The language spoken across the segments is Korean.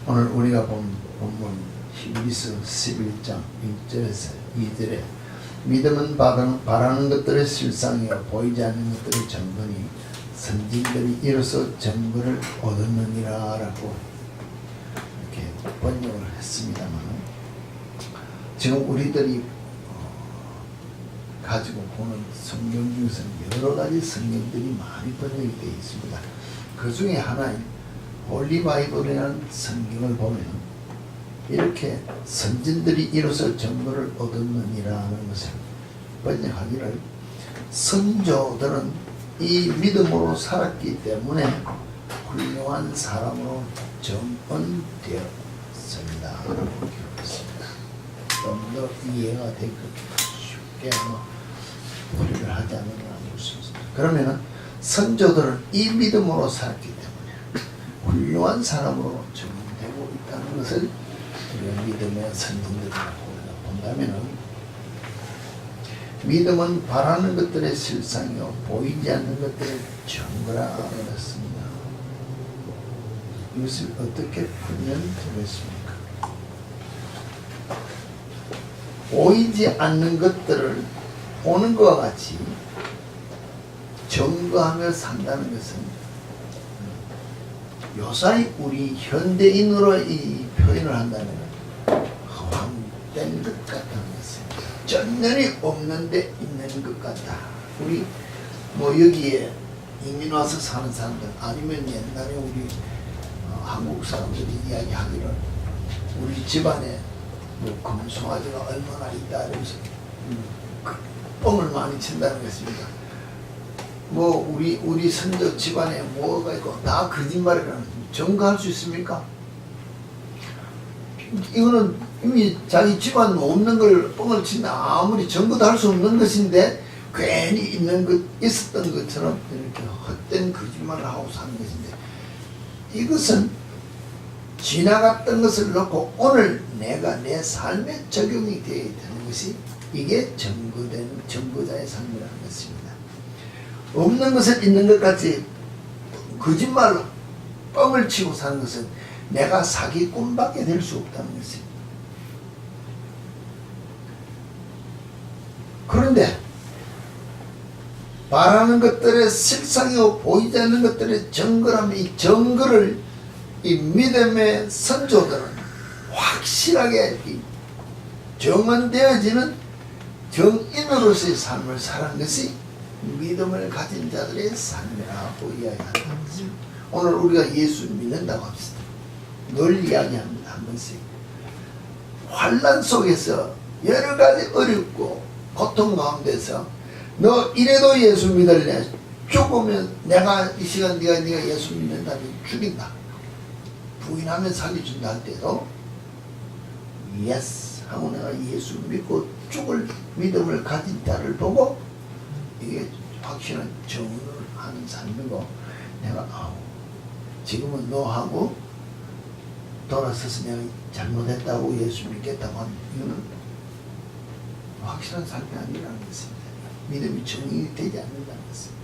오늘 우리가 본 본문 히브리서 11장 1절에서 2절에 믿음은 바라는 것들의 실상이요 보이지 않는 것들의 증거니 선진들이 이로써 증거를 얻었느니라 라고 이렇게 번역을 했습니다만, 지금 우리들이 가지고 보는 성경 중에서는 여러 가지 성경들이 많이 번역이 되어 있습니다. 그 중에 하나인 홀리 바이블이라는 성경을 보면 이렇게 선진들이 이로써 정보를 얻었느니라는 것을 번역하기를, 선조들은 이 믿음으로 살았기 때문에 훌륭한 사람으로 정언되었습니다 라고 기록했습니다. 좀 더 이해가 되고 쉽게 우리를 하지 않느냐 볼 수 있습니다. 그러면 선조들은 이 믿음으로 살았기 때문에 훌륭한 사람으로 정되고 있다는 것을 우리가 믿음의 선진들이라고 본다면, 믿음은 바라는 것들의 실상이요 보이지 않는 것들의 증거라 그랬습니다. 이것을 어떻게 풀면 되겠습니까? 보이지 않는 것들을 보는 것과 같이 증거하며 산다는 것은 요사이 우리 현대인으로 이 표현을 한다면 허황된 것 같다는 것입니다. 전면이 없는데 있는 것 같다. 우리 여기에 이민 와서 사는 사람들, 아니면 옛날에 우리 한국 사람들이 이야기하기를 우리 집안에 금송아지가 얼마나 있다 이러면서 뻥을 많이 친다는 것입니다. 우리 선조 집안에 뭐가 있고 다 거짓말이라는, 증거할 수 있습니까? 이거는 이미 자기 집안 없는 걸 뻥을 친다, 아무리 증거도 할 수 없는 것인데 괜히 있었던 것처럼 이렇게 헛된 거짓말을 하고 사는 것인데, 이것은 지나갔던 것을 놓고 오늘 내가 내 삶에 적용이 되어야 되는 것이, 이게 증거자의 삶이라는 것입니다. 없는 것을 있는 것 같이 거짓말로 뻥을 치고 사는 것은 내가 사기꾼밖에 될 수 없다는 것입니다. 그런데 바라는 것들의 실상이요 보이지 않는 것들의 증거라면, 이 증거를 이 믿음의 선조들은 확실하게 정언되어지는 정인으로서의 삶을 사는 것이 믿음을 가진 자들의 삶이라고 이야기한다는 것입니다. 오늘 우리가 예수 믿는다고 합시다. 늘 이야기합니다. 한 번씩 환난 속에서 여러 가지 어렵고 고통 가운데서 너 이래도 예수 믿을래? 죽으면 내가 이 시간 네가 예수 믿는다면 죽인다, 부인하면 살려준다 할 때도 예스 하고 내가 예수 믿고 죽을 믿음을 가진 자를 보고 이게 확실한 정을 하는 삶이고, 내가 지금은 너하고 돌아서서 내가 잘못했다고 예수 믿겠다고 하는, 이거는 확실한 삶이 아니라는 것입니다. 믿음이 정이 되지 않는다는 것입니다.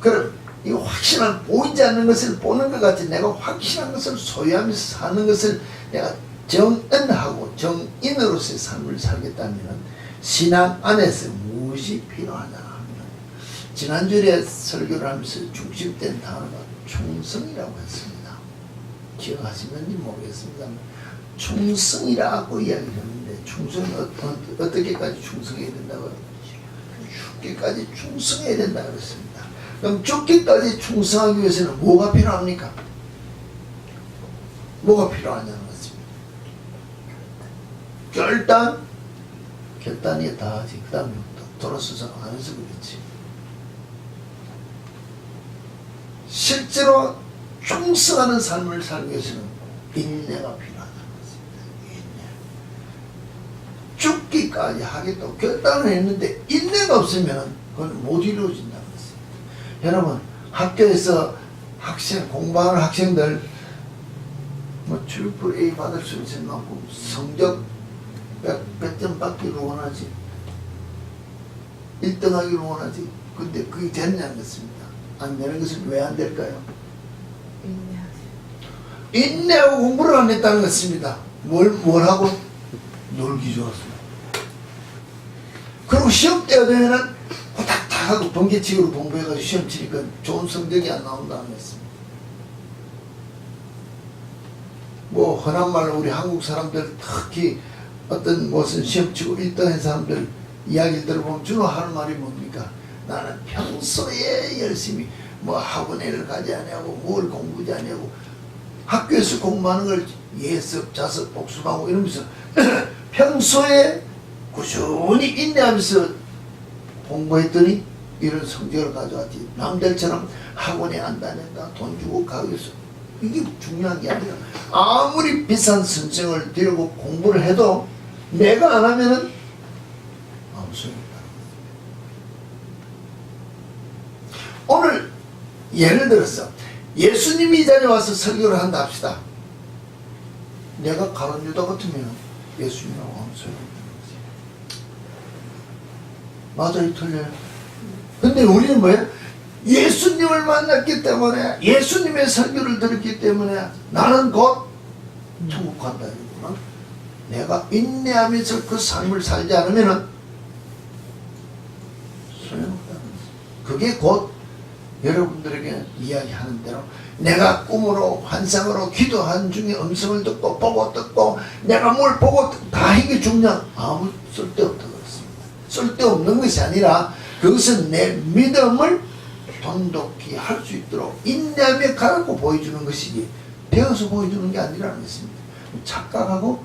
그럼 이 확실한 보이지 않는 것을 보는 것 같이 내가 확실한 것을 소유하면서 사는 것을 내가 정언하고 정인으로서의 삶을 살겠다면 신앙 안에서 무엇이 필요하냐 하면, 지난주에 설교를 하면서 중심된 단어가 충성이라고 했습니다. 기억하시는지 모르겠습니다만 충성이라고 이야기를 했는데, 충성이 어떻게까지 충성해야 된다고? 죽기까지 충성해야 된다고 했습니다. 그럼 죽기까지 충성하기 위해서는 뭐가 필요합니까? 뭐가 필요하냐는 것입니다. 결단이 다 하지. 그 다음에 돌아서서 안 해서 그렇지. 실제로 충성하는 삶을 살기 위해서는 인내가 필요하다는 것입니다. 인내. 죽기까지 하겠다고 결단을 했는데 인내가 없으면 그건 못 이루어진다는 것입니다. 여러분, 학교에서 공부하는 학생들 트리플 A 받을 수 있을 만큼 성적 100점 받기를 원하지, 1등 하기를 원하지. 근데 그게 됐냐는 것입니다. 안 되는 것은 왜 안 될까요? 인내하고 공부를 안 했다는 것입니다. 뭘 하고? 놀기 좋았습니다. 그리고 시험 때가 되면은 호닥닥 하고 번개치기로 공부해가지고 시험 치니까 좋은 성적이 안 나온다는 것입니다. 뭐 흔한 말로 우리 한국 사람들 특히 어떤 무슨 시험 치고 1등 한 사람들 이야기를 들어보면 주로 하는 말이 뭡니까? 나는 평소에 열심히 뭐 학원에를 가지 않냐고 뭘 공부지 않냐고 학교에서 공부하는 걸 예습, 자습, 복습하고 이러면서 평소에 꾸준히 인내하면서 공부했더니 이런 성적을 가져왔지. 남들처럼 학원에 안 다닌다, 돈 주고 가고 있어. 이게 중요한 게 아니라 아무리 비싼 선생을 데리고 공부를 해도 내가 안 하면은 아무 소용이 없다. 오늘 예를 들어서 예수님이 이 자리에 와서 설교를 한다 합시다. 내가 가론 유다 같으면 예수님하고 아무 소용이 없는 거지. 맞아요, 틀려요. 근데 우리는 뭐예요? 예수님을 만났기 때문에, 예수님의 설교를 들었기 때문에 나는 곧 천국 간다 이거구나. 내가 인내하면서 그 삶을 살지 않으면은 소용없다는 거지. 그게 곧 여러분들에게 이야기하는 대로 내가 꿈으로 환상으로 기도한 중에 음성을 듣고 보고 듣고 내가 뭘 보고 다 이게 중요한 아무 쓸데없다고 했습니다. 쓸데없는 것이 아니라 그것은 내 믿음을 돈독히 할 수 있도록 인내하며 가라고 보여주는 것이지 배워서 보여주는 게 아니라는 것입니다. 착각하고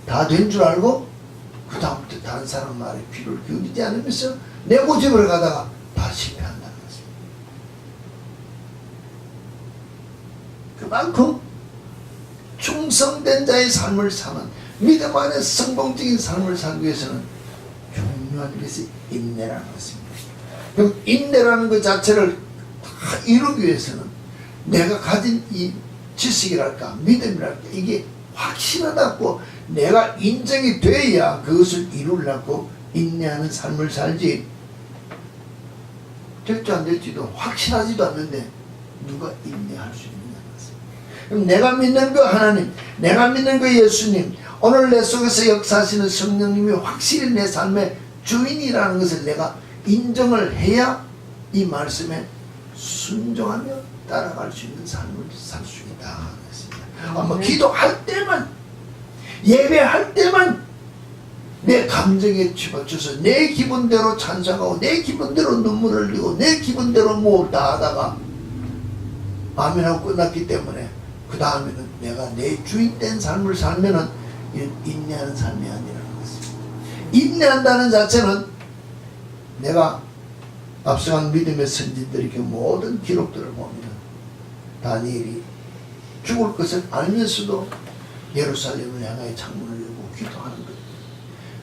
다 된 줄 알고 그 다음부터 다른 사람 말에 귀를 기울이지 않으면서 내 고집을 가다가 다 실패한다는 것입니다. 그만큼 충성된 자의 삶을 사는 믿음 안에 성공적인 삶을 살기 위해서는 중요한 것이 인내라는 것입니다. 그럼 인내라는 것 자체를 다 이루기 위해서는 내가 가진 이 지식이랄까 믿음이랄까 이게 확실하다고 내가 인정이 돼야 그것을 이루려고 인내하는 삶을 살지 될지 안 될지도 확실하지도 않는데 누가 인내할 수 있느냐는 것입니다. 그럼 내가 믿는 그 하나님, 내가 믿는 그 예수님, 오늘 내 속에서 역사하시는 성령님이 확실히 내 삶의 주인이라는 것을 내가 인정을 해야 이 말씀에 순종하며 따라갈 수 있는 삶을 살 수 있다. 아마 기도할 때만 예배할 때만 내 감정에 집어쳐서 내 기분대로 찬양하고 내 기분대로 눈물을 흘리고 내 기분대로 뭐 다 하다가 아멘하고 끝났기 때문에 그 다음에는 내가 내 주인된 삶을 살면은 인내하는 삶이 아니라는 것입니다. 인내한다는 자체는 내가 앞서간 믿음의 선진들의 그 모든 기록들을 보면 다니엘이 죽을 것을 알면서도 예루살렘을 향하여 창문을 열고 기도하는 것.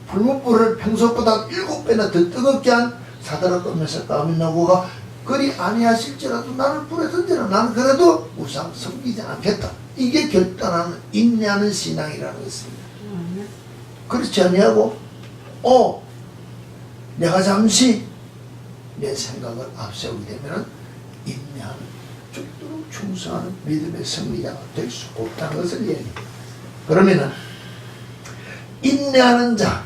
불못불을 평소보다 7배나 더 뜨겁게 한 사드락과 메삭과 아벳나고가 그리 아니하실지라도 나를 불에 던지라. 나는 그래도 우상 섬기지 않겠다. 이게 결단하는 인내하는 신앙이라는 것입니다. 그렇지 아니하고 내가 잠시 내 생각을 앞세우게 되면 인내하는 죽도록 충성하는 믿음의 승리자가 될 수 없다는 것을 얘기합니다. 그러면은 인내하는 자,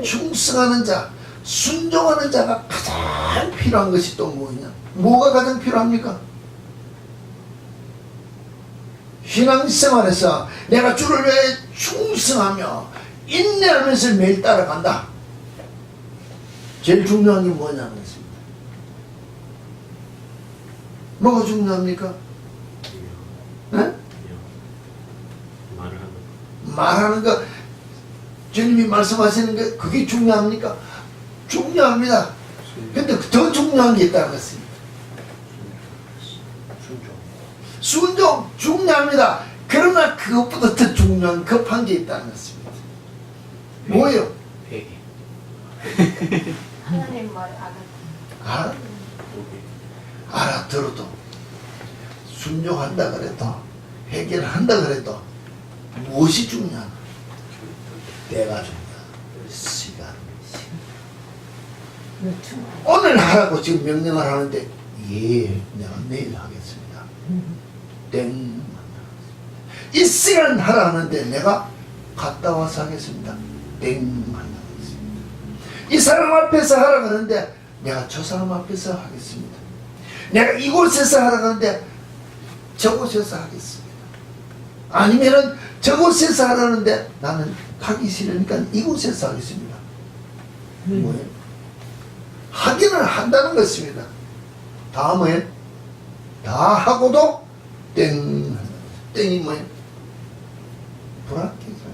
충성하는 자, 순종하는 자가 가장 필요한 것이 또 뭐냐? 뭐가 가장 필요합니까? 신앙생활에서 내가 주를 위해 충성하며 인내하면서 매일 따라간다. 제일 중요한 게 뭐냐는 것입니다. 뭐가 중요합니까? 네? 말하는 거, 주님이 말씀하시는 게 그게 중요합니까? 중요합니다. 근데 더 중요한 게 있다는 것입니다. 순종 중요합니다. 그러나 그것보다 더 중요한 급한 게 있다는 것입니다. 뭐예요? 회개. 하나님 말 알아들어도 순종한다 그래도 회개를 한다 그래도 무엇이 중요하나? 때가 중요하다. 시간. 오늘 하라고 지금 명령을 하는데 내가 내일 하겠습니다. 땡. 이 시간 하라 하는데 내가 갔다 와서 하겠습니다. 땡 한다고 했습니다. 이 사람 앞에서 하라 하는데 내가 저 사람 앞에서 하겠습니다. 내가 이곳에서 하라 하는데 저곳에서 하겠습니다. 아니면은 저곳에서 하라는데 나는 가기 싫으니까 이곳에서 하겠습니다. 뭐예요? 하기는 한다는 것입니다. 다음에 다 하고도 땡이 뭐예요? 불합격입니다.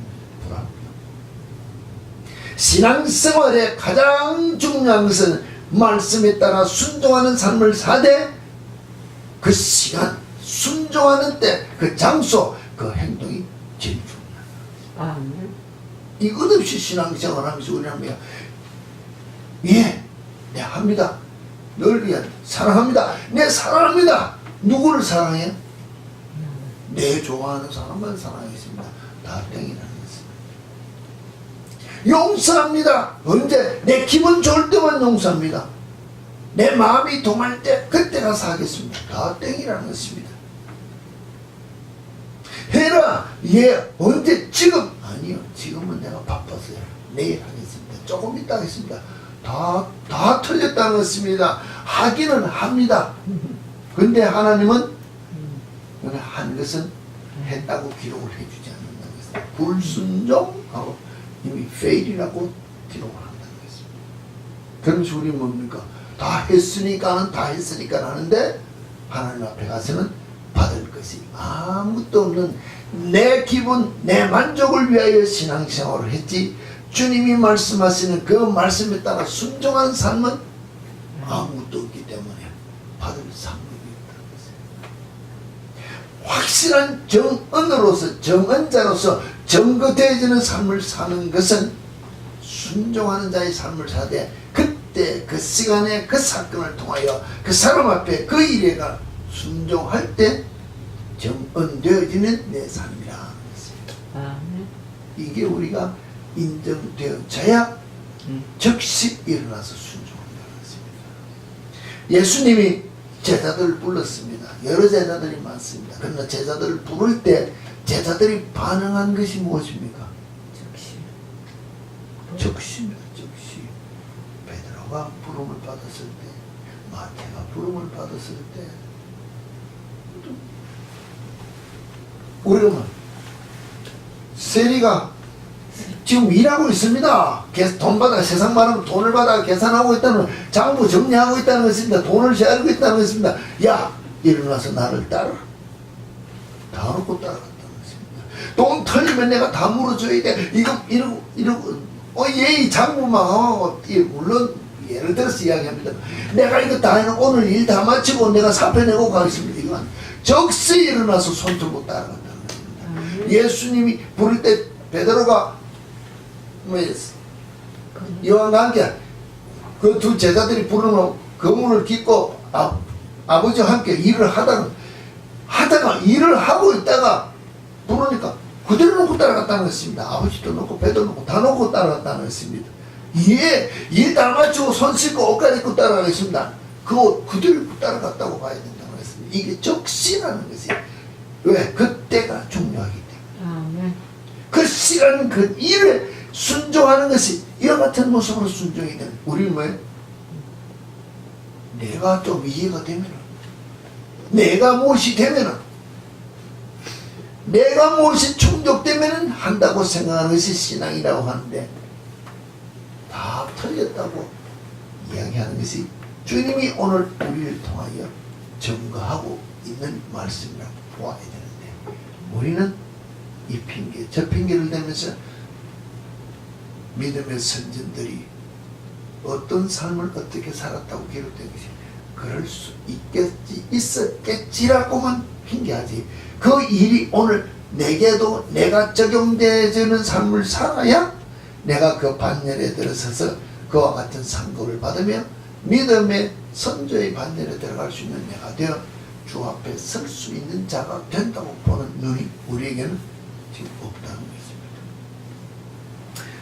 불합격. 신앙생활의 가장 중요한 것은 말씀에 따라 순종하는 삶을 사되 그 시간, 순종하는 때, 그 장소, 그 행동이 제일 중요하다. 이 끝없이 신앙생활 하면서 우리는 뭐야? 예, 네 합니다. 널 위한 사랑합니다. 네 사랑합니다. 누구를 사랑해요? 내 좋아하는 사람만 사랑하겠습니다. 다 땡이라는 것입니다. 용서합니다. 언제? 내 기분 좋을 때만 용서합니다. 내 마음이 동할 때 그때 가서 하겠습니다. 다 땡이라는 것입니다. 해라. 예. 언제? 지금? 아니요. 지금은 내가 바빠서요. 내일 하겠습니다. 조금 이따 하겠습니다. 다 틀렸다는 것입니다. 하기는 합니다. 근데 하나님은 한 것은 했다고 기록을 해주지 않는다는 것입니다. 불순종하고 이미 fail이라고 기록을 한다는 것입니다. 그러면서 우리 뭡니까? 다 했으니까 하는데 하나님 앞에 가서는 받을 것이 아무것도 없는 내 기분, 내 만족을 위하여 신앙생활을 했지 주님이 말씀하시는 그 말씀에 따라 순종한 삶은 아무것도 없기 때문에 받을 상급이 없다는 것이에요. 확실한 정언으로서 정언자로서 정거되어지는 삶을 사는 것은 순종하는 자의 삶을 사되 그때 그 시간에 그 사건을 통하여 그 사람 앞에 그 일에가 순종할 때 정언되어지는 내 삶이라는 것입니다. 이게 우리가 인정되어져야 즉시 일어나서 순종한다는 것입니다. 예수님이 제자들을 불렀습니다. 여러 제자들이 많습니다. 그러나 제자들을 부를 때 제자들이 반응한 것이 무엇입니까? 즉시입니다. 즉시. 베드로가 부름을 받았을 때, 마태가 부름을 받았을 때, 우리는 세리가 지금 일하고 있습니다. 돈 받아, 세상 말하면 돈을 받아 계산하고 있다는, 장부 정리하고 있다는 것입니다. 돈을 재알고 있다는 것입니다. 야, 일어나서 나를 따라. 다 놓고 따라갔다는 것입니다. 돈 털리면 내가 다 물어줘야 돼. 이러고, 이 장부만, 물론, 예를 들어서 이야기합니다. 내가 이거 다 해놓고 오늘 일 다 마치고 내가 사표 내고 가겠습니다. 이건 적시 일어나서 손 들고 따라간다는 것입니다. 예수님이 부를 때 베드로가 뭐였어? 요한과 함께 그 두 제자들이 부르는 거문을 깃고 아버지와 함께 일을 하다가 일을 하고 있다가 부르니까 그대로 놓고 따라갔다는 것입니다. 아버지도 놓고 배도 놓고 다 놓고 따라갔다는 것입니다. 예, 일 다 마치고 손 씻고 옷까지 입고 따라가겠습니다. 그 그대로 따라갔다고 봐야 된다는 것입니다. 이게 적시라는 것이 왜? 그때가 중요하기 때문에. 그 시간 그 일에 순종하는 것이 이와 같은 모습으로 순종이 되는 우리는 뭐예요? 내가 좀 이해가 되면은 내가 무엇이 되면은 내가 무엇이 충족되면은 한다고 생각하는 것이 신앙이라고 하는데 다 틀렸다고 이야기하는 것이 주님이 오늘 우리를 통하여 증거하고 있는 말씀이라고 보아야 되는데 우리는 이 핑계 저 핑계를 대면서 믿음의 선진들이 어떤 삶을 어떻게 살았다고 기록된 것이 그럴 수 있었겠지라고만 핑계하지 그 일이 오늘 내게도 내가 적용되어지는 삶을 살아야 내가 그 반열에 들어서서 그와 같은 상급을 받으며 믿음의 선조의 반열에 들어갈 수 있는 내가 되어 주 앞에 설 수 있는 자가 된다고 보는 눈이 우리에게는 지금 없다는 것입니다.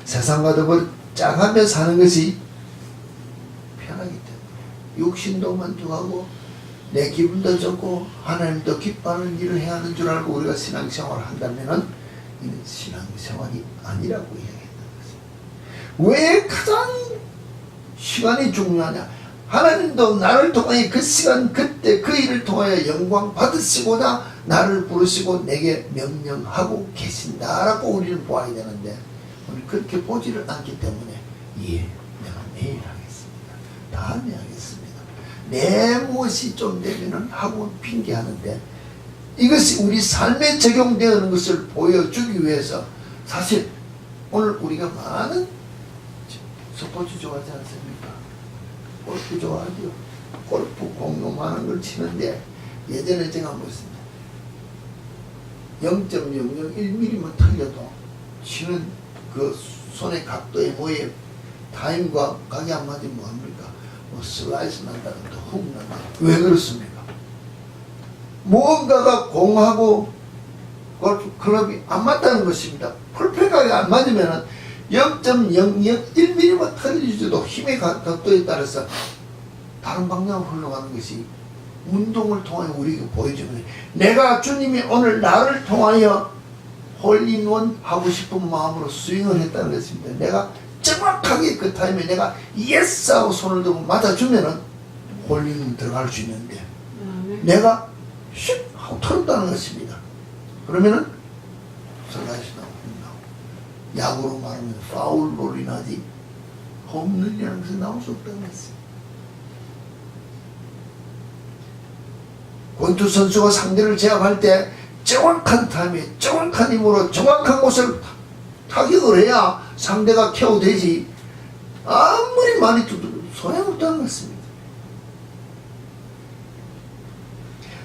세상과 더불어 짜가며 사는 것이 편하기 때문에 육신도 만족하고 내 기분도 좋고 하나님도 기뻐하는 일을 해야 하는 줄 알고 우리가 신앙생활을 한다면 이는 신앙생활이 아니라고 이야기했다는 것입니다. 왜 가장 시간이 중요하냐? 하나님도 나를 통하여 그 시간 그때 그 일을 통하여 영광 받으시고자 나를 부르시고 내게 명령하고 계신다라고 우리는 보아야 되는데 우리 그렇게 보지를 않기 때문에 내가 내일 하겠습니다. 다음에 하겠습니다. 내 무엇이 좀 되면은 하고 핑계하는데 이것이 우리 삶에 적용되는 것을 보여주기 위해서 사실 오늘 우리가 많은 스포츠 좋아하지 않습니까? 골프 좋아하죠. 골프 공도 많은 걸 치는데 예전에 제가 보았습니다. 0.001mm 틀려도 치는 그 손의 각도에 뭐에 타임과 각이 안 맞으면 뭐합니까? 뭐 슬라이스 난다든가 훅 난다. 왜 그렇습니까? 무언가가 공하고 골프 클럽이 안 맞다는 것입니다. 풀백각이 안 맞으면 0.001mm 틀리지도 힘의 각도에 따라서 다른 방향으로 흘러가는 것이 운동을 통하여 우리에게 보여주면 내가 주님이 오늘 나를 통하여 홀인원 하고 싶은 마음으로 스윙을 했다는 것입니다. 내가 정확하게 그 타임에 내가 예스 하고 손을 들고 맞아주면은 홀인원 들어갈 수 있는데 내가 슉 하고 털었다는 것입니다. 그러면은 슬라이스 나오고 야구로 말하면 파울볼이 나지 홈런이라는 것이 나올 수 없다는 것입니다. 권투 선수가 상대를 제압할 때 정확한 타임에 정확한 힘으로 정확한 곳을 타격을 해야 상대가 KO되지 아무리 많이 두드려도 소용없다는 것입니다.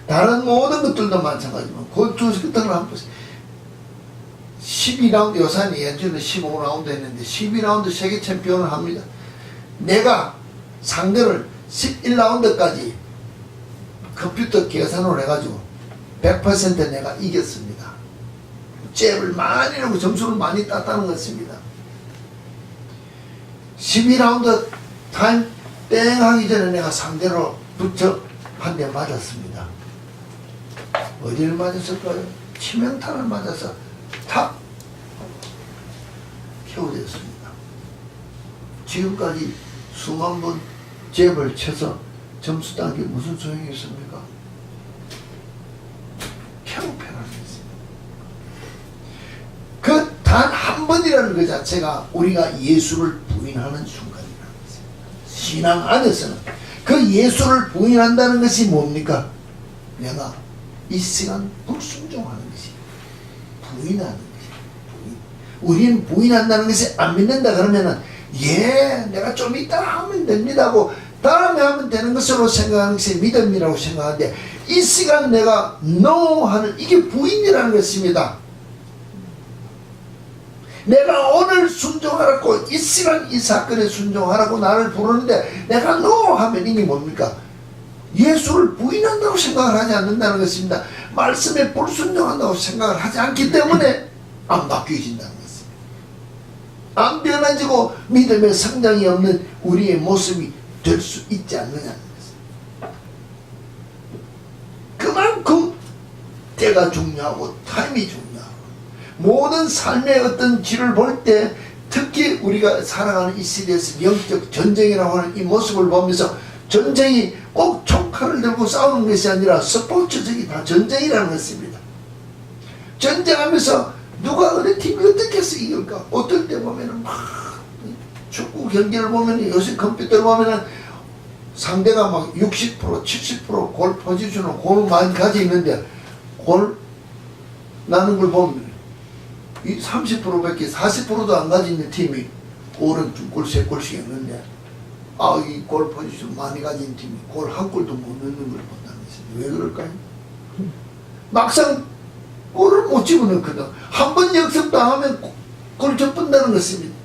다른 모든 것들도 마찬가지지만 권투 같은 걸 한번 보세요. 12라운드 요사는 예전에 15라운드 했는데 12라운드 세계 챔피언을 합니다. 내가 상대를 11라운드까지 컴퓨터 계산을 해가지고 100% 내가 이겼습니다. 잽을 많이 하고 점수를 많이 땄다는 것입니다. 12라운드 타임 땡 하기 전에 내가 상대로 붙여 한 대 맞았습니다. 어디를 맞았을까요? 치명타를 맞아서 탁 KO됐습니다. 지금까지 수만 번 잽을 쳐서 점수 딴 게 무슨 소용이 있습니까? KO패라는 것입니다. 그 단 한 번이라는 것 자체가 우리가 예수를 부인하는 순간이라는 것입니다. 신앙 안에서는 그 예수를 부인한다는 것이 뭡니까? 내가 이 시간 불순종하는 것이 부인하는 것이 우리는 부인한다는 것이 안 믿는다 그러면은 내가 좀 이따 하면 됩니다 하고 다음에 하면 되는 것으로 생각하는 것이 믿음이라고 생각하는데 이 시간 내가 no 하는 이게 부인이라는 것입니다. 내가 오늘 순종하라고 이 시간 이 사건에 순종하라고 나를 부르는데 내가 no 하면 이게 뭡니까? 예수를 부인한다고 생각을 하지 않는다는 것입니다. 말씀에 불순종한다고 생각을 하지 않기 때문에 안 바뀌어진다는 것입니다. 안 변해지고 믿음의 성장이 없는 우리의 모습이 될 수 있지 않느냐는 것입니다. 그만큼 때가 중요하고 타임이 중요하고 모든 삶의 어떤 길을 볼 때 특히 우리가 살아가는 이 시대에서 영적 전쟁이라고 하는 이 모습을 보면서 전쟁이 꼭 총칼을 들고 싸우는 것이 아니라 스포츠적이 다 전쟁이라는 것입니다. 전쟁하면서 누가 어느 팀이 어떻게 해서 이길까? 어떨 때 보면은 막 축구 경기를 보면 요새 컴퓨터를 보면은 상대가 막 60%, 70% 골 포지션을 골을 많이 가지고 있는데 골 나는 걸 보면 이 30%밖에 40%도 안 가지고 있는 팀이 골은 2골, 3골씩 했는데 이 골 포지션 많이 가진 팀이 골 한 골도 못 넣는 걸 본다는 것입니다. 왜 그럴까요? 막상 골을 못 집어넣거든. 한 번 역습당하면 골 접근다는 것입니다.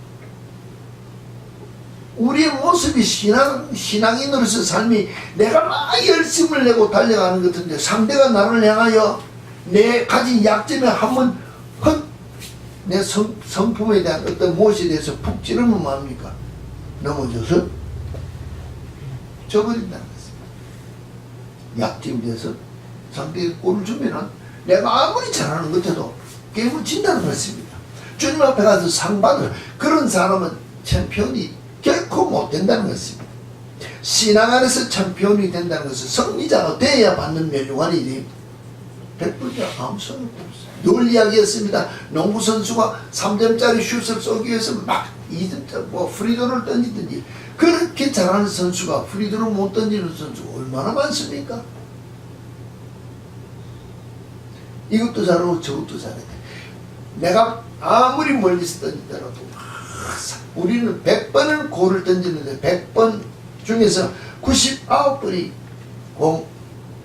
우리의 모습이 신앙인으로서 삶이 내가 막 열심을 내고 달려가는 것 같은데 상대가 나를 향하여 내 가진 약점에 한번 내 성품에 대한 어떤 무엇에 대해서 푹 찌르면 뭐합니까? 넘어져서 져버린다는 것입니다. 약팀 돼서 상대에게 골을 주면은 내가 아무리 잘하는 것 같아도 게임을 진다는 것입니다. 주님 앞에 가서 상 받을 그런 사람은 챔피언이 결코 못 된다는 것입니다. 신앙 안에서 챔피언이 된다는 것은 승리자가 돼야 받는 멸류관이지 백불자 아무 소용도 없어요. 늘 이야기했습니다. 농구 선수가 3점짜리 슛을 쏘기 위해서 막 2점짜리 프리드를 던지든지 그렇게 잘하는 선수가 프리드를 못 던지는 선수가 얼마나 많습니까? 이것도 잘하고 저것도 잘해. 내가 아무리 멀리서 던지더라도 우리는 100번을 골을 던지는데 100번 중에서 99번이 공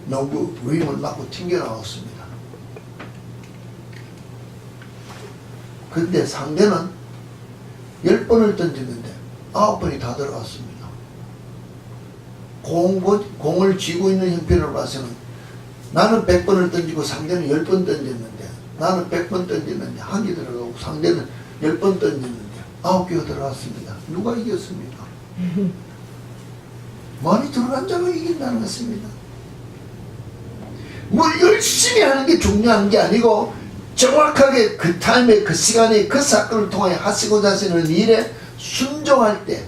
농구 림을 맞고 튕겨나왔습니다. 근데 상대는 10번을 던지는데 9번이 다 들어갔습니다. 공을 쥐고 있는 형편으로 봐서는 나는 100번을 던지고 상대는 10번 던졌는데 나는 100번 던졌는데 한 개 들어가고 상대는 10번 던졌는데 9개가 들어갔습니다. 누가 이겼습니까? 많이 들어간 자가 이긴다는 것입니다. 뭘 열심히 하는 게 중요한 게 아니고 정확하게 그 타임에 그 시간에 그 사건을 통해 하시고자 하시는 일에 순종할 때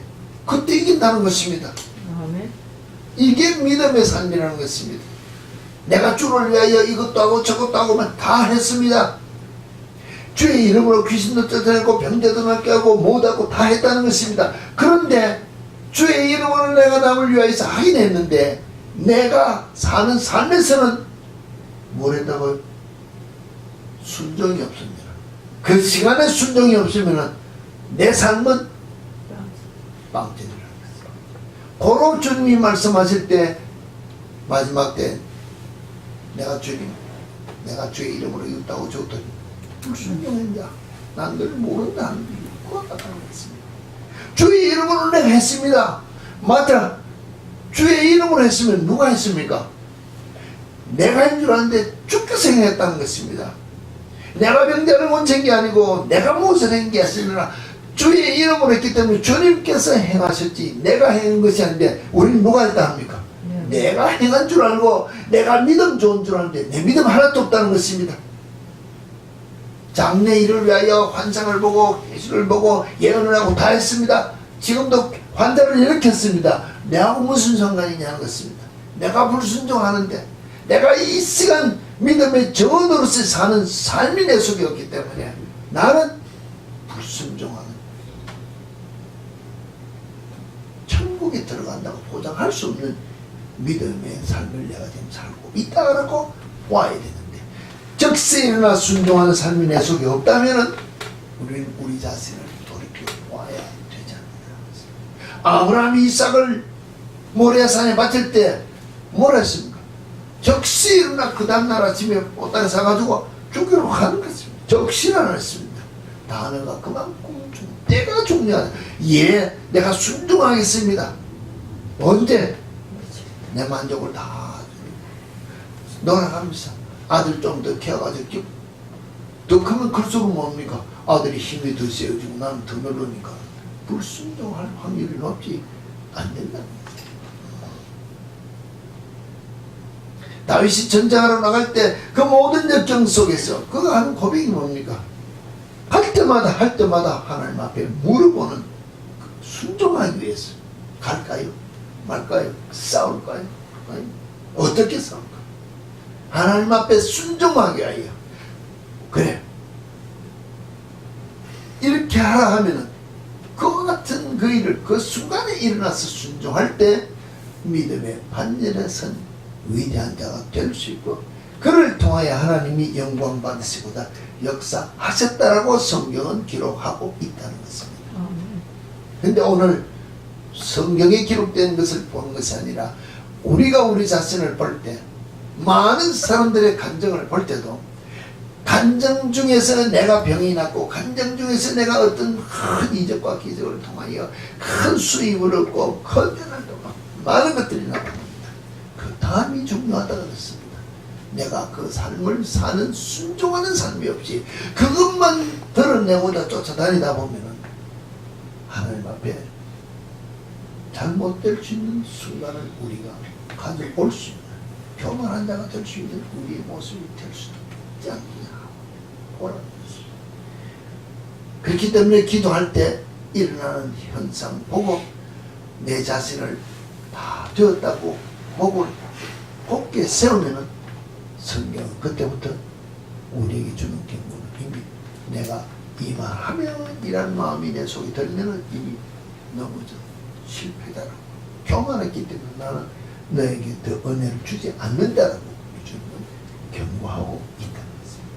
그때 이긴다는 것입니다. 아멘. 이게 믿음의 삶이라는 것입니다. 내가 주를 위하여 이것도 하고 저것도 하고만 다 했습니다. 주의 이름으로 귀신도 쫓아내고 병자도 낫게 하고 못하고 다 했다는 것입니다. 그런데 주의 이름으로 내가 남을 위하여서 하긴 했는데 내가 사는 삶에서는 뭘 했다고요? 순종이 없습니다. 그 시간에 순종이 없으면 내 삶은 빵점이라는 것입니다. 고로 주님이 말씀하실 때 마지막 때 내가 주님 내가 주의 이름으로 이웃다고 저것도 불순종했냐 난 널 모른다 하는 것 같다는 것입니다. 주의 이름으로 내가 했습니다. 맞아. 주의 이름으로 했으면 누가 했습니까? 내가 한 줄 아는데 주께서 행했다는 것입니다. 내가 병자를 원천 게 아니고 내가 무엇을 한 게 아니라 주의 이름으로 했기 때문에 주님께서 행하셨지 내가 행한 것이 아닌데 우리는 누가 했다 합니까? 내가 행한 줄 알고 내가 믿음 좋은 줄 아는데 내 믿음 하나도 없다는 것입니다. 장래 일을 위하여 환상을 보고 예수를 보고 예언을 하고 다 했습니다. 지금도 환자를 일으켰습니다. 내하고 무슨 상관이냐는 것입니다. 내가 불순종하는데 내가 이 시간 믿음의 정원으로서 사는 삶이 내 속에 없기 때문에 나는 불순종하는 천국에 들어간다고 보장할 수 없는 믿음의 삶을 내가 지금 살고 있다 그러고 와야 되는데 적세 일어나 순종하는 삶이 내 속에 없다면 우리는 우리 자신을 돌이켜 와야 되지 않느냐. 아브라함이 이삭을 모레아산에 바칠 때 뭐라 했습니까? 적시 일어나 그 다음날 아침에 꽃다리 사가지고 죽이러 가는 것입니다. 적시는 안 했습니다. 단어가 그만큼 때가 중요하다. 예, 내가 순종하겠습니다. 언제? 내 만족을 다 놀아가면서 아들 좀 더 키워가지고 더 크면 클수록 뭡니까? 아들이 힘이 더 세워지고 나는 더 늘으니까 불순종할 확률이 높지 안 된다는 거죠. 다윗이 전쟁하러 나갈 때 그 모든 역경 속에서 그가 하는 고백이 뭡니까? 할 때마다 하나님 앞에 물어보는 순종하기 위해서 갈까요? 말까요? 싸울까요? 어떻게 싸울까? 하나님 앞에 순종하게 하여 그래 이렇게 하라 하면은 그 같은 그 일을 그 순간에 일어나서 순종할 때 믿음의 반열에 선 위대한 자가 될 수 있고 그를 통하여 하나님이 영광 받으시고자 역사하셨다라고 성경은 기록하고 있다는 것입니다. 그런데 오늘 성경에 기록된 것을 보는 것이 아니라 우리가 우리 자신을 볼 때 많은 사람들의 간증을 볼 때도 간증 중에서는 내가 병이 났고 간증 중에서 내가 어떤 큰 이적과 기적을 통하여 큰 수입을 얻고 건전을 얻고 많은 것들이 나옵니다. 그 다음이 중요하다고 했습니다. 내가 그 삶을 사는 순종하는 삶이 없이 그것만 드러내고자 쫓아다니다 보면은 하나님 앞에 잘못될 수 있는 순간을 우리가 가져볼 수 있는 교만한 자가 될 수 있는 우리의 모습이 될 수도 있지 않느냐 보라는 것입니다. 그렇기 때문에 기도할 때 일어나는 현상 보고 내 자신을 다 되었다고 목을 곧게 세우면은 성경은 그때부터 우리에게 주는 경고는 이미 내가 이만하면 이라는 마음이 내 속에 들면은 이미 넘어져 실패다라고 교만했기 때문에 나는 너에게 더 은혜를 주지 않는다라고 주는 경고하고 있다는 것입니다.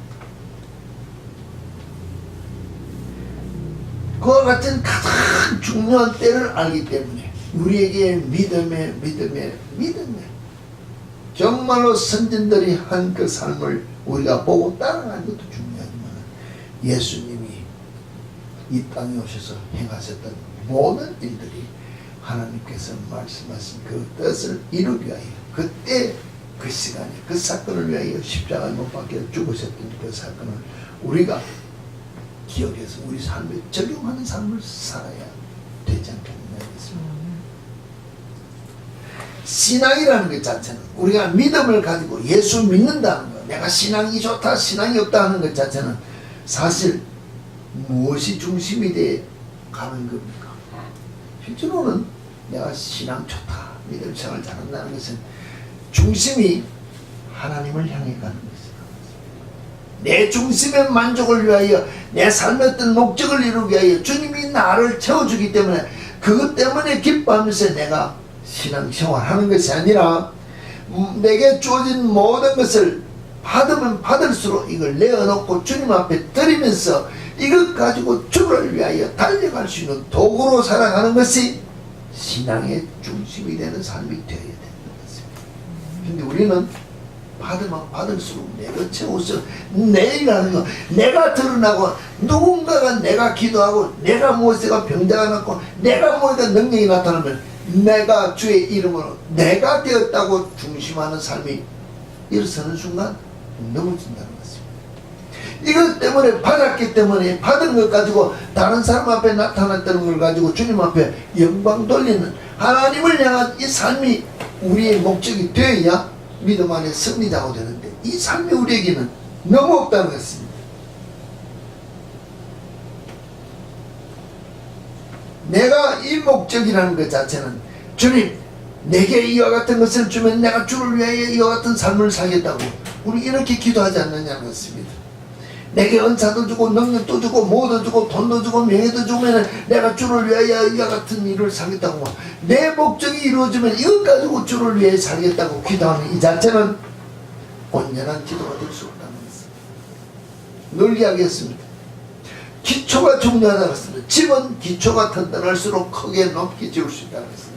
그와 같은 가장 중요한 때를 알기 때문에 우리에게 믿음에 정말로 선진들이 한 그 삶을 우리가 보고 따라가는 것도 중요하지만 예수님이 이 땅에 오셔서 행하셨던 모든 일들이 하나님께서 말씀하신 그 뜻을 이루기 위하여 그때 그 시간에 그 사건을 위하여 십자가에 못 박혀 죽으셨던 그 사건을 우리가 기억해서 우리 삶에 적용하는 삶을 살아야 되지 않겠느냐 했습니다. 신앙이라는 것 자체는 우리가 믿음을 가지고 예수 믿는다는 것, 내가 신앙이 좋다 신앙이 없다 하는 것 자체는 사실 무엇이 중심이 돼 가는 겁니까? 실제로는 내가 신앙 좋다 믿음 생활 잘한다는 것은 중심이 하나님을 향해 가는 것이다. 내 중심의 만족을 위하여 내 삶의 어떤 목적을 이루기 위하여 주님이 나를 채워주기 때문에 그것 때문에 기뻐하면서 내가 신앙생활하는 것이 아니라 내게 주어진 모든 것을 받으면 받을수록 이걸 내어놓고 주님 앞에 드리면서 이것 가지고 주를 위하여 달려갈 수 있는 도구로 살아가는 것이 신앙의 중심이 되는 삶이 되어야 되는 것입니다. 근데 우리는 받으면 받을수록 내가 채워서 내일하는 거 내가 드러나고 누군가가 내가 기도하고 내가 무엇에가 병자가 났고 내가 무엇에가 능력이 나타나면 내가 주의 이름으로 내가 되었다고 중심하는 삶이 일어서는 순간 넘어진다는 것입니다. 이것 때문에 받았기 때문에 받은 것 가지고 다른 사람 앞에 나타났다는 걸 가지고 주님 앞에 영광 돌리는 하나님을 향한 이 삶이 우리의 목적이 되어야 믿음 안에 승리자가 되는데 이 삶이 우리에게는 너무 없다는 것입니다. 내가 이 목적이라는 것 자체는 주님 내게 이와 같은 것을 주면 내가 주를 위하여 이와 같은 삶을 살겠다고 우리 이렇게 기도하지 않느냐는 것입니다. 내게 은사도 주고 능력도 주고 뭐도 주고 돈도 주고 명예도 주면 내가 주를 위하여 이와 같은 일을 살겠다고 내 목적이 이루어지면 이것 가지고 주를 위해 살겠다고 기도하는 이 자체는 온전한 기도가 될 수 없다는 것입니다. 늘 이야기했습니다. 기초가 중요하다고 했습니다. 집은 기초가 튼튼할수록 크게 높게 지을 수 있다고 했습니다.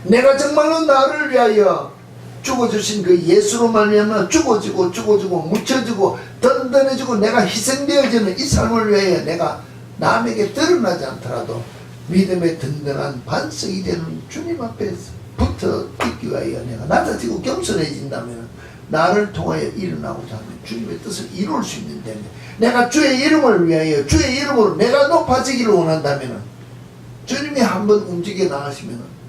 내가 정말로 나를 위하여 죽어주신 그 예수로 말미암아 죽어지고 묻혀지고 든든해지고 내가 희생되어지는 이 삶을 위하여 내가 남에게 드러나지 않더라도 믿음의 든든한 반석이 되는 주님 앞에 붙어 있기 위하여 내가 낮아지고 겸손해진다면 나를 통하여 일어나고자 하는 주님의 뜻을 이룰 수 있는 데인데 내가 주의 이름을 위하여 주의 이름으로 내가 높아지기를 원한다면 주님이 한번 움직여 나가시면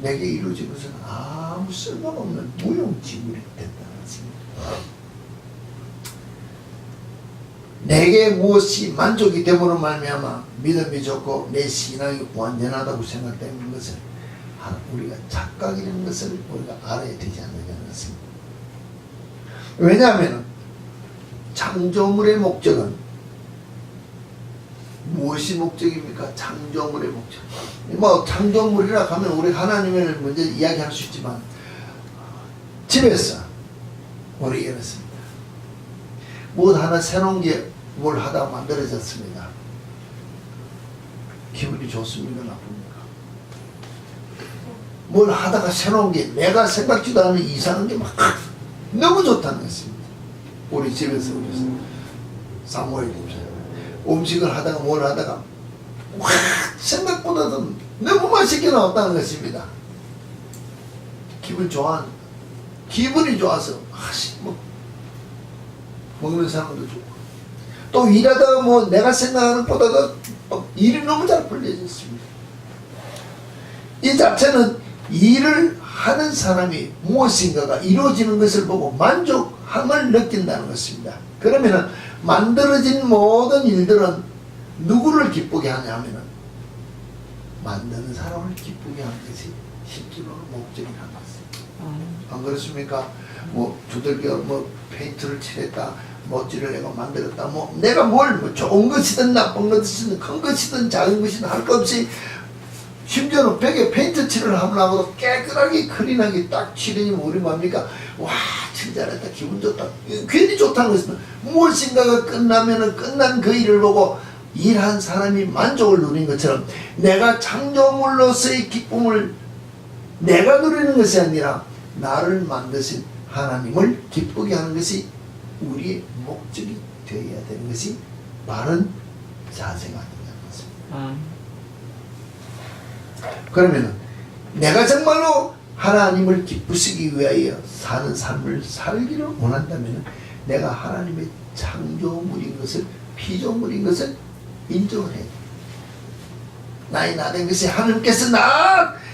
내게 이루어진 것은 아무 쓸모없는 무용지물이 된다는 것입니다. 내게 무엇이 만족이 됨으로 말미암아 믿음이 좋고 내 신앙이 완전하다고 생각되는 것을 우리가 착각이라는 것을 우리가 알아야 되지 않느냐는 것입니다. 왜냐하면 창조물의 목적은 무엇이 목적입니까? 창조물의 목적. 뭐 창조물이라 하면 우리 하나님을 먼저 이야기할 수 있지만 집에서 우리 이렇습니다. 무엇 하나 새로운 게 뭘 하다가 만들어졌습니다. 기분이 좋습니까? 나쁩니까? 뭘 하다가 새로운 게 내가 생각지도 않은 이상한 게 막 너무 좋다는 것입니다. 우리 집에서 그래서 사모예ל 음식을 하다가 뭘 하다가 와 생각보다도 너무 맛있게 나왔다는 것입니다. 기분이 좋아서 뭐 먹는 사람도 좋고 또 일하다가 뭐 내가 생각하는 것보다도 일이 너무 잘 풀려졌습니다. 이 자체는 일을 하는 사람이 무엇인가가 이루어지는 것을 보고 만족함을 느낀다는 것입니다. 그러면은 만들어진 모든 일들은 누구를 기쁘게 하냐면은 만드는 사람을 기쁘게 하는 것이 실제로 목적이라는 것입니다. 안 그렇습니까? 뭐 두들겨 뭐 페인트를 칠했다, 멋지를 내가 만들었다, 뭐 내가 뭘 뭐 좋은 것이든 나쁜 것이든 큰 것이든 작은 것이든 할 것 없이 심지어는 벽에 페인트 칠을 하려고 깨끗하게 클린하게 딱 칠하니 우리 뭡니까? 와, 칠 잘했다, 기분 좋다. 괜히 좋다는 것은 무엇인가가 끝나면은 끝난 그 일을 보고 일한 사람이 만족을 누린 것처럼 내가 창조물로서의 기쁨을 내가 누리는 것이 아니라 나를 만드신 하나님을 기쁘게 하는 것이 우리의 목적이 되어야 되는 것이 바른 자세가 된다는 것입니다. 그러면 내가 정말로 하나님을 기쁘시기 위하여 사는 삶을 살기를 원한다면 내가 하나님의 창조물인 것을, 피조물인 것을 인정을 해야 돼. 나의 나된 것이 하나님께서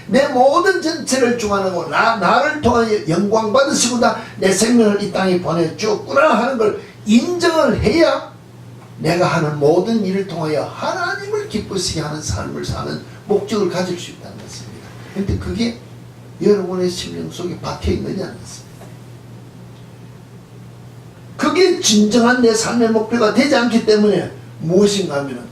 내 모든 전체를 주관하고 나를 통하여 영광 받으시고 내 생명을 이 땅에 보내주었구나 하는 걸 인정을 해야 내가 하는 모든 일을 통하여 하나님을 기쁘시게 하는 삶을 사는 목적을 가질 수 있다는 것입니다. 그런데 그게 여러분의 심령 속에 박혀 있느냐는 것입니다. 그게 진정한 내 삶의 목표가 되지 않기 때문에 무엇인가 하면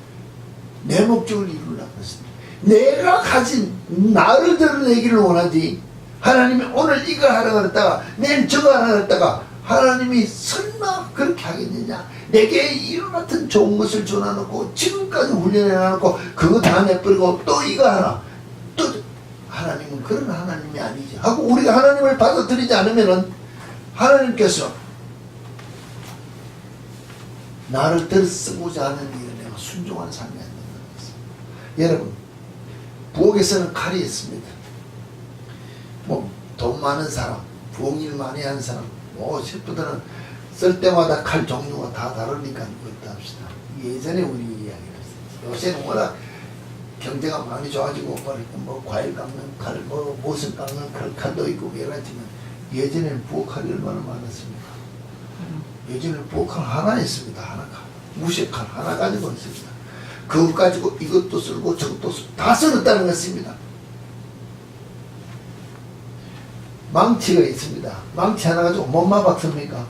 내 목적을 이루려고 했습니다. 내가 가진 나를 드러내기를 원하지, 하나님이 오늘 이거 하라고 했다가 내일 저거 하라고 했다가 하나님이 설마 그렇게 하겠느냐, 내게 이와 같은 좋은 것을 줘놔놓고 지금까지 훈련해놔놓고 그거 다 내버리고 또 이거 하나, 또 하나님은 그런 하나님이 아니지 하고 우리가 하나님을 받아들이지 않으면은 하나님께서 나를 들쓰고자 하는 일에 내가 순종한 삶이 안 된다는 것입니다. 여러분, 부엌에서는 칼이 있습니다. 뭐 돈 많은 사람, 부엌일 많이 하는 사람, 뭐 셰프들은 쓸 때마다 칼 종류가 다 다르니까 그것도 합시다. 예전에 우리 이야기를 했어요. 요새는 워낙 경제가 많이 좋아지고 뭐 과일 깎는 칼, 뭐 무슨 깎는 칼도 있고 여러 가지만 예전에는 부엌칼이 얼마나 많았습니까? 예전에는 부엌칼 하나 있습니다. 하나 칼. 무쇠칼 하나 가지고 있습니다. 그거 가지고 이것도 쓸고 저것도 쓸고 다 쓸었다는 것입니다. 망치가 있습니다. 망치 하나 가지고 뭔마 박습니까?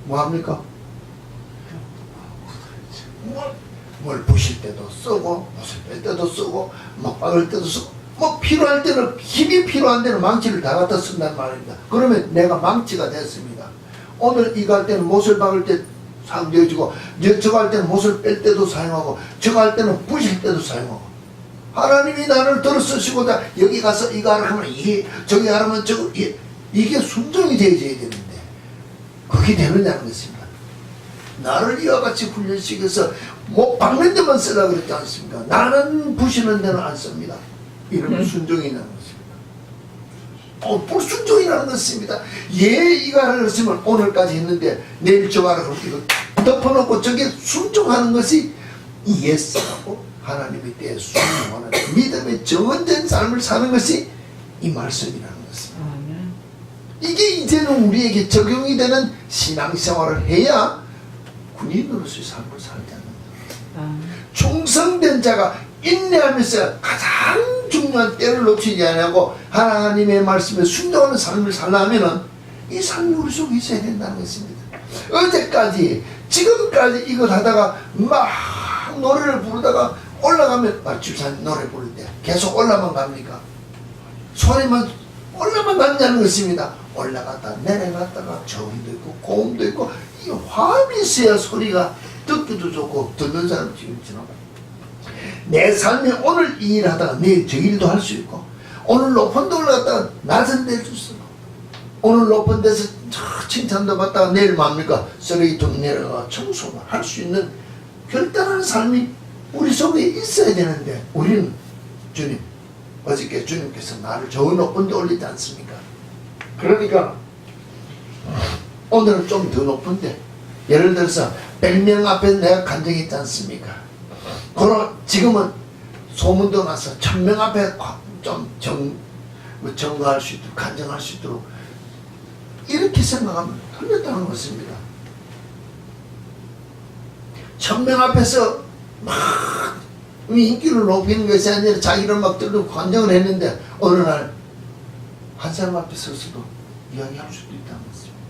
뭐합니까? 뭘 부실 때도 쓰고 못을 뺄 때도 쓰고 뭐 박을 때도 쓰고 뭐 필요할 때는 힘이 필요한 데는 망치를 다 갖다 쓴단 말입니다. 그러면 내가 망치가 됐습니다. 오늘 이거 할 때는 못을 박을 때 사용되어지고 저거 할 때는 못을 뺄 때도 사용하고 저거 할 때는 부실 때도 사용하고 하나님이 나를 들어 쓰시고 여기 가서 이거 하라 하면 이게 저기 하라면 저거 이게 순종이 되어져야 되는데 그게 되느냐는 것입니다. 나를 이와 같이 훈련시켜서 못 박는 데만 쓰라 그랬지 않습니까? 나는 부시는 데는 안 씁니다. 이러면 순종이라는 것입니다. 불순종이라는 것입니다. 이거 하라 그랬으면 오늘까지 했는데 내일 저거 하라 그러면 이거 덮어놓고 저게 순종하는 것이 예스하고 하나님의 때에 순종하는 믿음의 정원된 삶을 사는 것이 이 말씀이라는 것입니다. 이게 이제는 우리에게 적용이 되는 신앙생활을 해야 군인으로서의 삶을 살지 않는다. 충성된 자가 인내하면서 가장 중요한 때를 놓치지 않고 하나님의 말씀에 순종하는 삶을 살려면은 이 삶이 우리 속에 있어야 된다는 것입니다. 어제까지 지금까지 이걸 하다가 막 노래를 부르다가 올라가면 집사님 노래 부를 때 계속 올라만 갑니까? 소리만 올라만 가느냐는 것입니다. 올라갔다 내려갔다가 저음도 있고 고음도 있고 이 화음이 있어야 소리가 듣기도 좋고 듣는 사람 지금처럼 내 삶이 오늘 이 일 하다가 내일 저 일도 할 수 있고 오늘 높은 데 올라갔다가 낮은 데도 쓰고 오늘 높은 데서 칭찬도 받다가 내일 뭡니까? 쓰레기통 내려가 청소를 할 수 있는 결단하는 삶이 우리 속에 있어야 되는데 우리는 주님 어저께 주님께서 나를 저 높은 데 올리지 않습니까? 그러니까 오늘은 좀 더 높은데 예를 들어서 100명 앞에 내가 간증이 있지 않습니까? 그럼 지금은 소문도 나서 1000명 앞에 좀 뭐 증거할 수 있도록, 간증할 수 있도록 이렇게 생각하면 틀렸다는 것입니다. 1000명 앞에서 막 인기를 높이는 것이 아니라 자기를 막 들고 간증을 했는데 어느 날 한 사람 앞에 서서도 이야기할 수도 있다는 것입니다.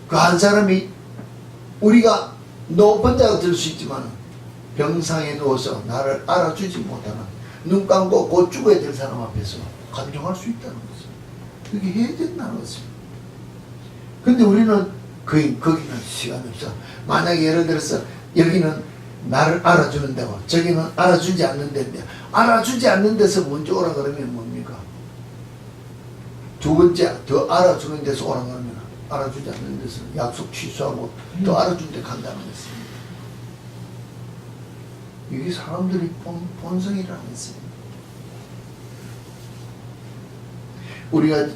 그 한 사람이 우리가 높은 자가 될 수 있지만 병상에 누워서 나를 알아주지 못하는 눈 감고 곧 죽어야 될 사람 앞에서 간증할 수 있다는 것입니다. 그게 해야 된다는 것입니다. 근데 우리는 거기는 시간이 없어. 만약에 예를 들어서 여기는 나를 알아주는 데고 저기는 알아주지 않는 데인데 알아주지 않는 데서 먼저 오라 그러면 뭡니까? 두 번째 더 알아주는 데서 오라 그러면 알아주지 않는 데서 약속 취소하고 더 알아주는 데 간다는 것입니다. 이게 사람들이 본성이라는 것입니다. 우리가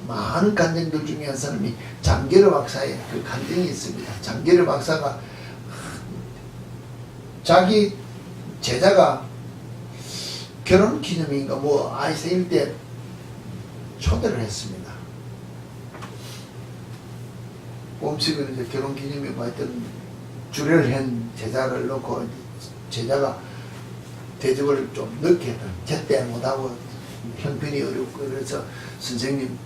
많은 간증들 중에 한 사람이 장계르 박사의 그 간증이 있습니다. 장계르 박사가 자기 제자가 결혼 기념인가 뭐 아이 생일 때 초대를 했습니다. 음식을 이제 결혼 기념일 뭐 하여튼 주례를 한 제자를 놓고 제자가 대접을 좀 늦게 했던 제때 못하고 형편이 어렵고 그래서 선생님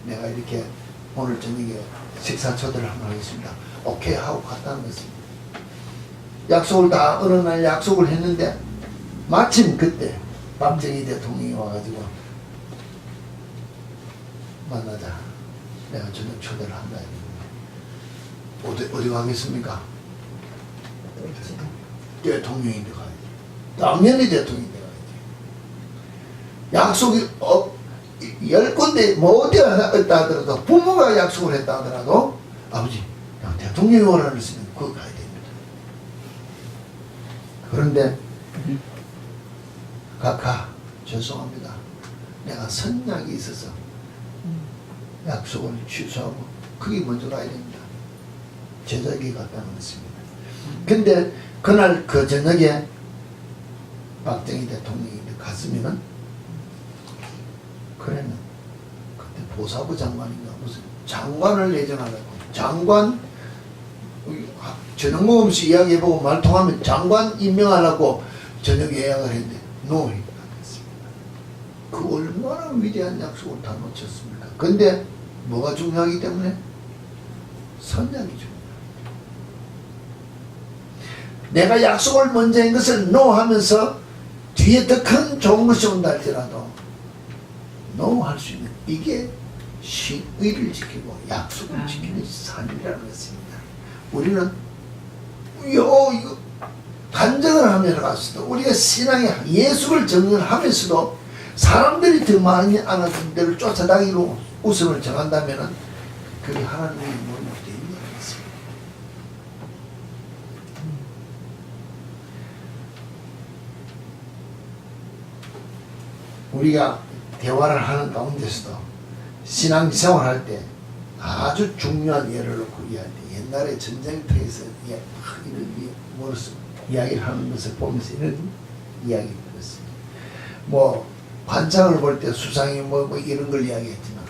내가 이렇게 오늘 저녁에 식사 초대를 한번 하겠습니다. 오케이 하고 갔다는 것입니다. 약속을 다 어느 날 약속을 했는데 마침 그때 박정희 대통령이 와가지고 만나자. 내가 저녁 초대를 한다. 어디 가겠습니까? 대통령인데 가야지. 당연히 대통령인데 가야지. 약속이 10군데 뭐 어디 있다 하더라도 부모가 약속을 했다 하더라도 아버지 대통령이 오라는 것은 그거 가야 됩니다. 그런데 각하 죄송합니다. 내가 선약이 있어서 약속을 취소하고 그게 먼저 가야 됩니다. 제자에게 갔다는 것입니다. 근데 그날 그 저녁에 박정희 대통령이 갔으면은 그러면 그때 보사부 장관인가 무슨 장관을 예정하려고 장관 저녁 먹으면서 이야기해보고 말 통하면 장관 임명하려고 저녁에 예약을 했는데 노 그 얼마나 위대한 약속을 다 놓쳤습니까? 근데 뭐가 중요하기 때문에 선약이 중요해요. 내가 약속을 먼저 한 것을 노 하면서 뒤에 더 큰 좋은 것이 온다 할지라도 노 할 수 있는 이게 신의를 지키고 약속을 지키는 삶이라는 것입니다. 우리는 이거 간증을 하면서 갔어도 우리가 신앙의 예수를 정언하면서도 사람들이 더 많이 안아준 대로 쫓아다니로 우선을 정한다면 그게 하나님의 뭘 못해 있는 것입니다. 우리가 대화를 하는 가운데서도 신앙생활할 때 아주 중요한 예를 놓고 이야기합니다. 옛날에 전쟁터에서 이런 이야기를 하는 것을 보면서 이런 이야기를 들었습니다. 뭐 관상을 볼 때 수상이 뭐 이런 걸 이야기했지만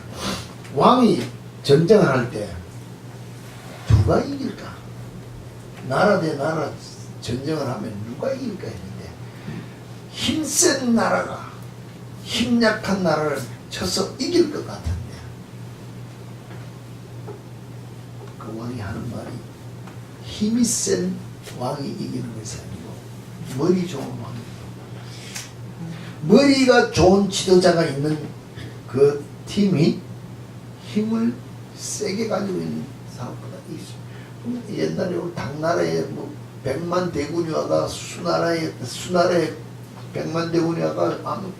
왕이 전쟁을 할 때 누가 이길까? 나라 대 나라 전쟁을 하면 누가 이길까 했는데 힘센 나라가 힘 약한 나라를 쳐서 이길 것 같은데 그 왕이 하는 말이 힘이 센 왕이 이기는 것이 아니고 머리 좋은 왕이 머리가 좋은 지도자가 있는 그 팀이 힘을 세게 가지고 있는 사람보다 있어. 옛날에 우리 당나라에 뭐 100만 대군이 와가 수나라에 100만 대군이 와가 아무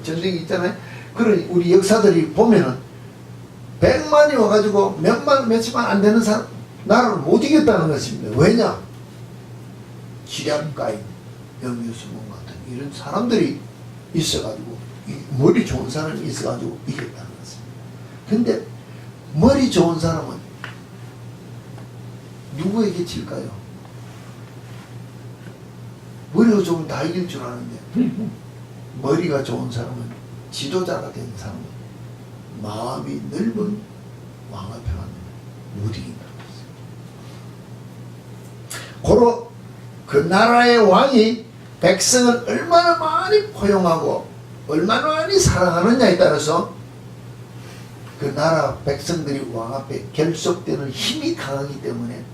전쟁이 있잖아요. 그런 우리 역사들이 보면은 100만이 와가지고 몇십만 안 되는 사람 나라를 못 이겼다는 것입니다. 왜냐? 지략가인 염유수문 같은 이런 사람들이 있어가지고 머리 좋은 사람이 있어가지고 이겼다는 것입니다. 근데 머리 좋은 사람은 누구에게 질까요? 머리가 좋으면 다 이길 줄 아는데 머리가 좋은 사람은, 지도자가 된 사람은 마음이 넓은 왕 앞에 가면 못 이긴다고 했어요. 고로 그 나라의 왕이 백성을 얼마나 많이 포용하고 얼마나 많이 사랑하느냐에 따라서 그 나라 백성들이 왕 앞에 결속되는 힘이 강하기 때문에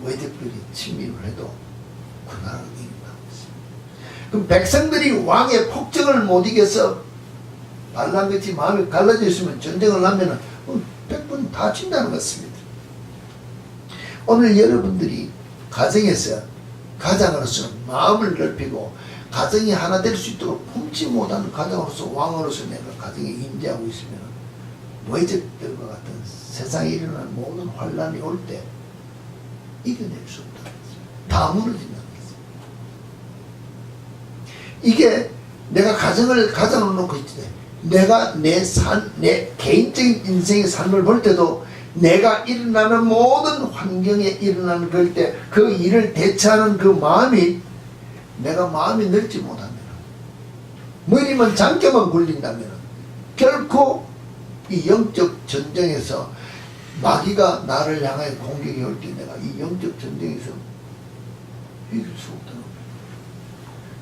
외적들이 침입을 해도 그 나라가 이긴다고 했어요. 그럼 백성들이 왕의 폭정을 못 이겨서 발랑같이 마음이 갈라져 있으면 전쟁을 하면은 100분 다 진다는 것입니다. 오늘 여러분들이 가정에서 가장으로서 마음을 넓히고 가정이 하나 될 수 있도록 품지 못하는 가장으로서 왕으로서 내가 가정에 임재하고 있으면 외적들과 같은 세상에 일어나는 모든 환란이 올 때 이겨낼 수 없다는 것입니다. 다 무너진다는 것입니다. 이게 내가 가정으로 놓고 있지. 내가 내 개인적인 인생의 삶을 볼 때도 내가 일어나는 모든 환경에 일어나는 그럴 때 그 일을 대처하는 그 마음이 내가 마음이 넓지 못하면 머리만 장교만 굴린다면 결코 이 영적 전쟁에서 마귀가 나를 향하여 공격이 올 때 내가 이 영적 전쟁에서 이길 수 없다는 거예요.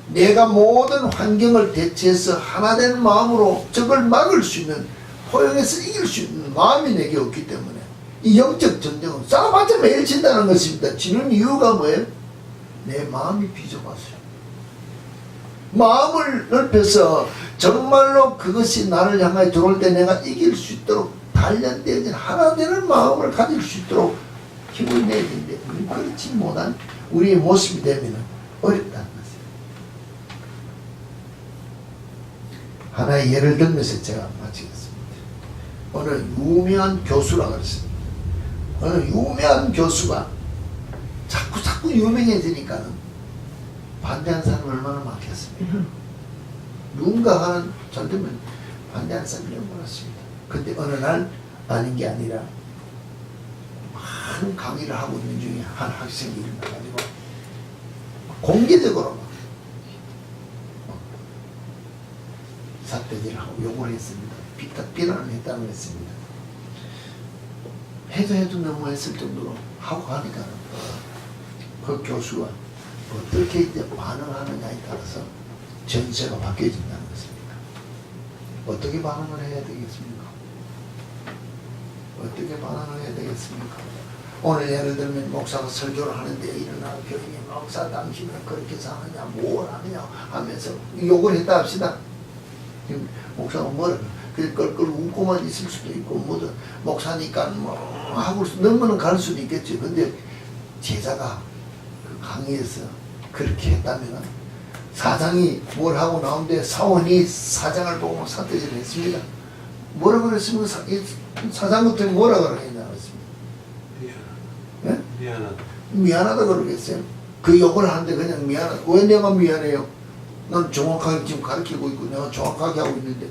내가 모든 환경을 대체해서 하나 된 마음으로 적을 막을 수 있는, 포용해서 이길 수 있는 마음이 내게 없기 때문에 이 영적 전쟁은 싸워봤자 매일 진다는 것입니다. 지는 이유가 뭐예요? 내 마음이 비좁아서요. 마음을 넓혀서 정말로 그것이 나를 향하여 들어올 때 내가 이길 수 있도록 단련되어진 하나 되는 마음을 가질 수 있도록 힘을 내야 되는데 그렇지 못한 우리의 모습이 되면 어렵다는 것이에요. 하나의 예를 들면서 제가 마치겠습니다. 어느 유명한 교수라고 그랬습니다. 어느 유명한 교수가 자꾸 유명해지니까는 반대하는 사람이 얼마나 많겠습니까? 누군가 하는 잘 되면 반대하는 사람이 너무 많았습니다. 근데 어느 날 아닌 게 아니라 많은 강의를 하고 있는 중에 한 학생이 일어나가지고 공개적으로 삿대질을 하고 욕을 했습니다. 비난을 했다고 했습니다. 해도 너무 했을 정도로 하고 하니까 그 교수가 어떻게 이제 반응하느냐에 따라서 전세가 바뀌어진다는 것입니다. 어떻게 반응을 해야 되겠습니까? 어떻게 반응을 해야 되겠습니까? 오늘 예를 들면 목사가 설교를 하는데 일어나 교인이 목사 당신은 그렇게 사느냐 뭘 하느냐 하면서 욕을 했다 합시다. 목사가 뭐라 껄껄 웃고만 있을 수도 있고 뭐든 목사니까 뭐 하고 넘어는 갈 수도 있겠죠. 근데 제자가 그 강의에서 그렇게 했다면 사장이 뭘 하고 나오는데 사원이 사장을 보고 삿대질을 했습니다. 뭐라 그랬습니까? 사장 같은 뭐라 그러겠냐 그랬습니다. 미안하다 그러겠어요. 그 욕을 하는데 그냥 미안하다. 왜 내가 미안해요? 난 정확하게 지금 가르치고 있고 내가 정확하게 하고 있는데